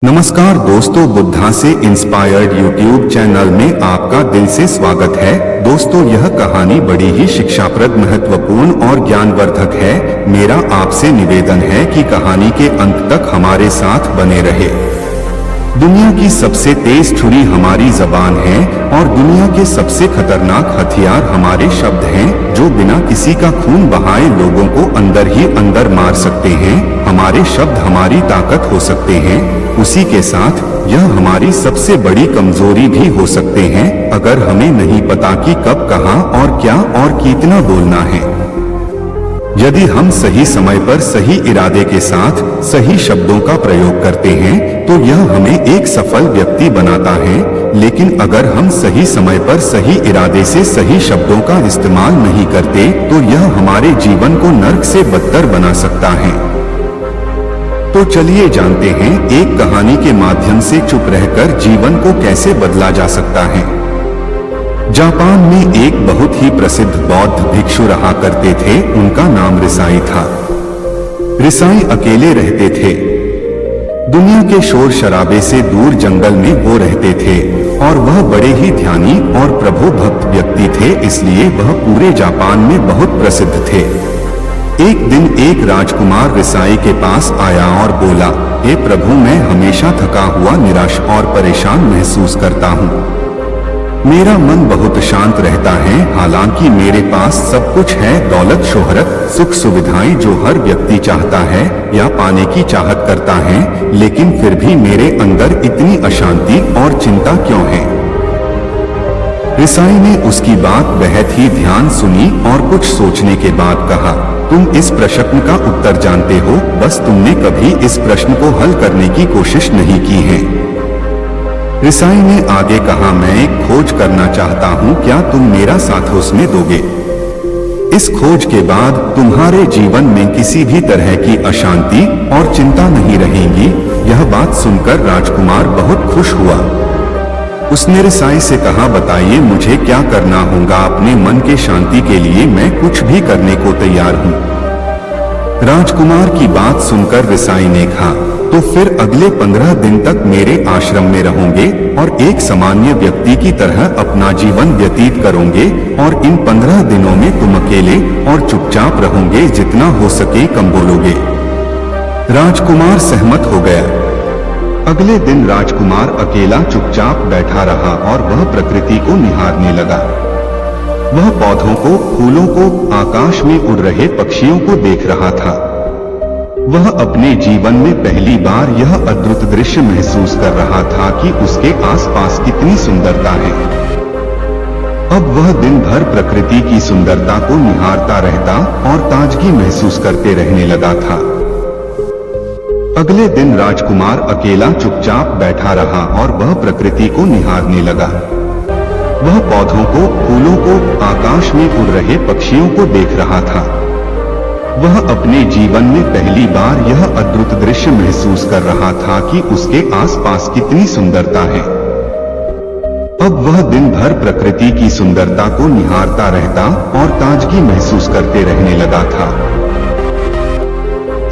नमस्कार दोस्तों, बुद्धा से इंस्पायर्ड यूट्यूब चैनल में आपका दिल से स्वागत है। दोस्तों, यह कहानी बड़ी ही शिक्षाप्रद, महत्वपूर्ण और ज्ञानवर्धक है। मेरा आपसे निवेदन है कि कहानी के अंत तक हमारे साथ बने रहे। दुनिया की सबसे तेज छुरी हमारी जबान है और दुनिया के सबसे खतरनाक हथियार हमारे शब्द हैं, जो बिना किसी का खून बहाए लोगों को अंदर ही अंदर मार सकते हैं। हमारे शब्द हमारी ताकत हो सकते हैं, उसी के साथ यह हमारी सबसे बड़ी कमजोरी भी हो सकते हैं, अगर हमें नहीं पता कि कब, कहां और क्या और कितना बोलना है। यदि हम सही समय पर सही इरादे के साथ सही शब्दों का प्रयोग करते हैं तो यह हमें एक सफल व्यक्ति बनाता है, लेकिन अगर हम सही समय पर सही इरादे से सही शब्दों का इस्तेमाल नहीं करते तो यह हमारे जीवन को नर्क से बदतर बना सकता है। तो चलिए जानते हैं एक कहानी के माध्यम से चुप रहकर जीवन को कैसे बदला जा सकता है। जापान में एक बहुत ही प्रसिद्ध बौद्ध भिक्षु रहा करते थे। उनका नाम रिसाई था। रिसाई अकेले रहते थे। दुनिया के शोर शराबे से दूर जंगल में वो रहते थे और वह बड़े ही ध्यानी और प्रभु भक्त व्यक्ति थे, इसलिए वह पूरे जापान में बहुत प्रसिद्ध थे। एक दिन एक राजकुमार रिसाई के पास आया और बोला, हे प्रभु, मैं हमेशा थका हुआ, निराश और परेशान महसूस करता हूँ। मेरा मन बहुत शांत रहता है। हालांकि मेरे पास सब कुछ है, दौलत, शोहरत, सुख सुविधाएं जो हर व्यक्ति चाहता है या पाने की चाहत करता है, लेकिन फिर भी मेरे अंदर इतनी अशांति और चिंता क्यों है। रिसाई ने उसकी बात बेहद ही ध्यान सुनी और कुछ सोचने के बाद कहा, तुम इस प्रश्न का उत्तर जानते हो, बस तुमने कभी इस प्रश्न को हल करने की कोशिश नहीं की है। रिसाई ने आगे कहा, मैं एक खोज करना चाहता हूँ, क्या तुम मेरा साथ उसमें दोगे? इस खोज के बाद तुम्हारे जीवन में किसी भी तरह की अशांति और चिंता नहीं रहेगी। यह बात सुनकर राजकुमार बहुत खुश हुआ। उसने रिसाई से कहा, बताइए मुझे क्या करना होगा, अपने मन के शांति के लिए मैं कुछ भी करने को तैयार हूँ। राजकुमार की बात सुनकर रिसाई ने कहा, तो फिर अगले 15 दिन तक मेरे आश्रम में रहोगे और एक सामान्य व्यक्ति की तरह अपना जीवन व्यतीत करोगे और इन 15 दिनों में तुम अकेले और चुपचाप रहोगे, जितना हो सके कम बोलोगे। राजकुमार सहमत हो गया। अगले दिन राजकुमार अकेला चुपचाप बैठा रहा और वह प्रकृति को निहारने लगा। वह पौधों को, फूलों को, आकाश में उड़ रहे पक्षियों को देख रहा था। वह अपने जीवन में पहली बार यह अद्भुत दृश्य महसूस कर रहा था कि उसके आसपास कितनी सुंदरता है। अब वह दिन भर प्रकृति की सुंदरता को निहारता रहता और ताजगी महसूस करते रहने लगा था। अगले दिन राजकुमार अकेला चुपचाप बैठा रहा और वह प्रकृति को निहारने लगा। वह पौधों को, फूलों को, आकाश में उड़ रहे पक्षियों को देख रहा था। वह अपने जीवन में पहली बार यह अद्भुत दृश्य महसूस कर रहा था कि उसके आसपास कितनी सुंदरता है। अब वह दिन भर प्रकृति की सुंदरता को निहारता रहता और ताजगी महसूस करते रहने लगा था।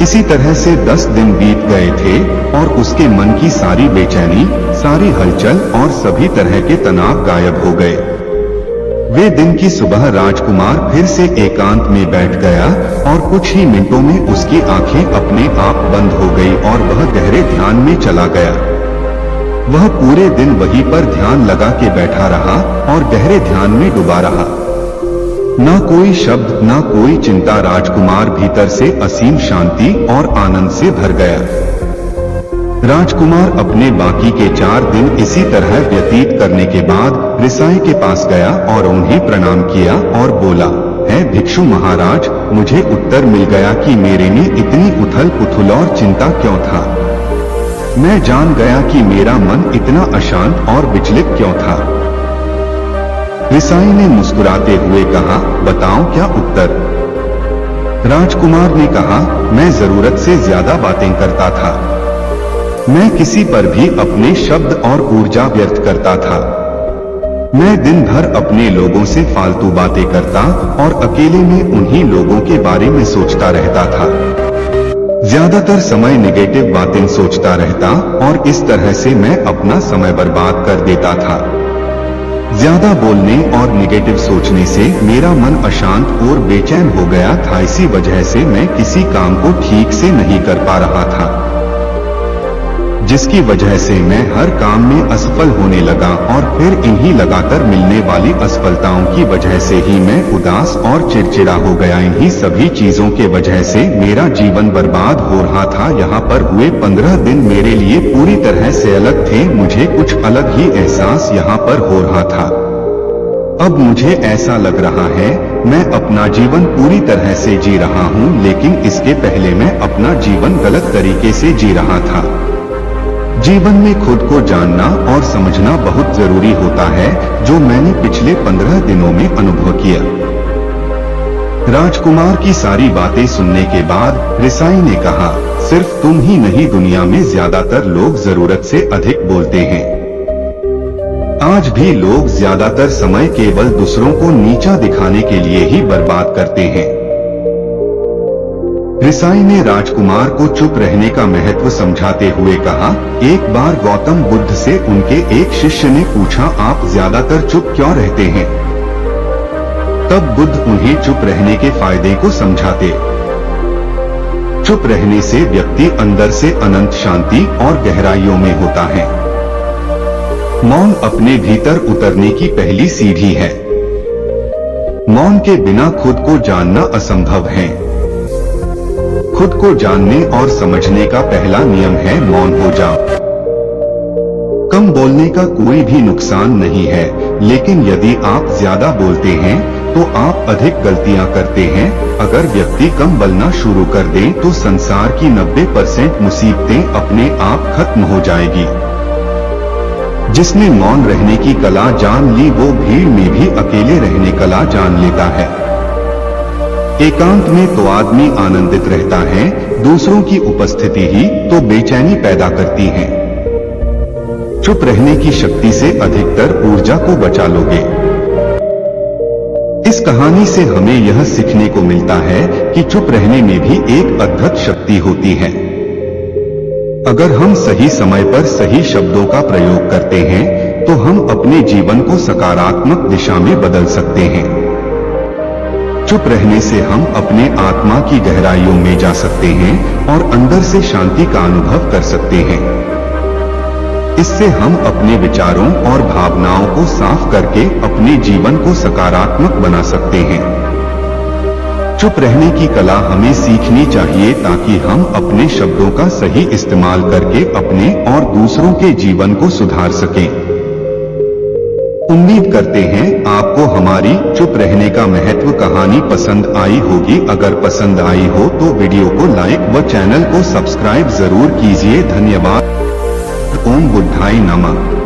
इसी तरह से 10 दिन बीत गए थे और उसके मन की सारी बेचैनी, सारी हलचल और सभी तरह के तनाव गायब हो गए। वे दिन की सुबह राजकुमार फिर से एकांत में बैठ गया और कुछ ही मिनटों में उसकी आंखें अपने आप बंद हो गई और वह गहरे ध्यान में चला गया। वह पूरे दिन वहीं पर ध्यान लगा के बैठा रहा और गहरे ध्यान में डूबा रहा। ना कोई शब्द, ना कोई चिंता। राजकुमार भीतर से असीम शांति और आनंद से भर गया। राजकुमार अपने बाकी के 4 दिन इसी तरह व्यतीत करने के बाद रिसाई के पास गया और उन्हें प्रणाम किया और बोला, हे भिक्षु महाराज, मुझे उत्तर मिल गया कि मेरे में इतनी उथल पुथल और चिंता क्यों था। मैं जान गया कि मेरा मन इतना अशांत और विचलित क्यों था। रिसाई ने मुस्कुराते हुए कहा, बताओ क्या उत्तर। राजकुमार ने कहा, मैं जरूरत से ज्यादा बातें करता था। मैं किसी पर भी अपने शब्द और ऊर्जा व्यर्थ करता था। मैं दिन भर अपने लोगों से फालतू बातें करता और अकेले में उन्हीं लोगों के बारे में सोचता रहता था। ज्यादातर समय नेगेटिव बातें सोचता रहता और इस तरह से मैं अपना समय बर्बाद कर देता था। ज्यादा बोलने और नेगेटिव सोचने से मेरा मन अशांत और बेचैन हो गया था। इसी वजह से मैं किसी काम को ठीक से नहीं कर पा रहा था, जिसकी वजह से मैं हर काम में असफल होने लगा और फिर इन्हीं लगातार मिलने वाली असफलताओं की वजह से ही मैं उदास और चिड़चिड़ा हो गया। इन्हीं सभी चीजों के वजह से मेरा जीवन बर्बाद हो रहा था। यहाँ पर हुए 15 दिन मेरे लिए पूरी तरह से अलग थे। मुझे कुछ अलग ही एहसास यहाँ पर हो रहा था। अब मुझे ऐसा लग रहा है मैं अपना जीवन पूरी तरह से जी रहा हूँ, लेकिन इसके पहले मैं अपना जीवन गलत तरीके से जी रहा था। जीवन में खुद को जानना और समझना बहुत जरूरी होता है, जो मैंने पिछले 15 दिनों में अनुभव किया। राजकुमार की सारी बातें सुनने के बाद रिसाई ने कहा, सिर्फ तुम ही नहीं, दुनिया में ज्यादातर लोग जरूरत से अधिक बोलते हैं। आज भी लोग ज्यादातर समय केवल दूसरों को नीचा दिखाने के लिए ही बर्बाद करते हैं। रिसाई ने राजकुमार को चुप रहने का महत्व समझाते हुए कहा, एक बार गौतम बुद्ध से उनके एक शिष्य ने पूछा, आप ज्यादातर चुप क्यों रहते हैं? तब बुद्ध उन्हें चुप रहने के फायदे को समझाते। चुप रहने से व्यक्ति अंदर से अनंत शांति और गहराइयों में होता है। मौन अपने भीतर उतरने की पहली सीढ़ी है। मौन के बिना खुद को जानना असंभव है। खुद को जानने और समझने का पहला नियम है मौन हो जाओ। कम बोलने का कोई भी नुकसान नहीं है, लेकिन यदि आप ज्यादा बोलते हैं तो आप अधिक गलतियां करते हैं। अगर व्यक्ति कम बोलना शुरू कर दे तो संसार की 90% मुसीबतें अपने आप खत्म हो जाएगी। जिसने मौन रहने की कला जान ली, वो भीड़ में भी अकेले रहने कला जान लेता है। एकांत में तो आदमी आनंदित रहता है, दूसरों की उपस्थिति ही तो बेचैनी पैदा करती है। चुप रहने की शक्ति से अधिकतर ऊर्जा को बचा लोगे। इस कहानी से हमें यह सीखने को मिलता है कि चुप रहने में भी एक अद्भुत शक्ति होती है। अगर हम सही समय पर सही शब्दों का प्रयोग करते हैं तो हम अपने जीवन को सकारात्मक दिशा में बदल सकते हैं। चुप रहने से हम अपने आत्मा की गहराइयों में जा सकते हैं और अंदर से शांति का अनुभव कर सकते हैं। इससे हम अपने विचारों और भावनाओं को साफ करके अपने जीवन को सकारात्मक बना सकते हैं। चुप रहने की कला हमें सीखनी चाहिए ताकि हम अपने शब्दों का सही इस्तेमाल करके अपने और दूसरों के जीवन को सुधार सकें। उम्मीद करते हैं आपको हमारी चुप रहने का महत्व कहानी पसंद आई होगी। अगर पसंद आई हो तो वीडियो को लाइक व चैनल को सब्सक्राइब जरूर कीजिए। धन्यवाद। ओम बुद्धाय नमः।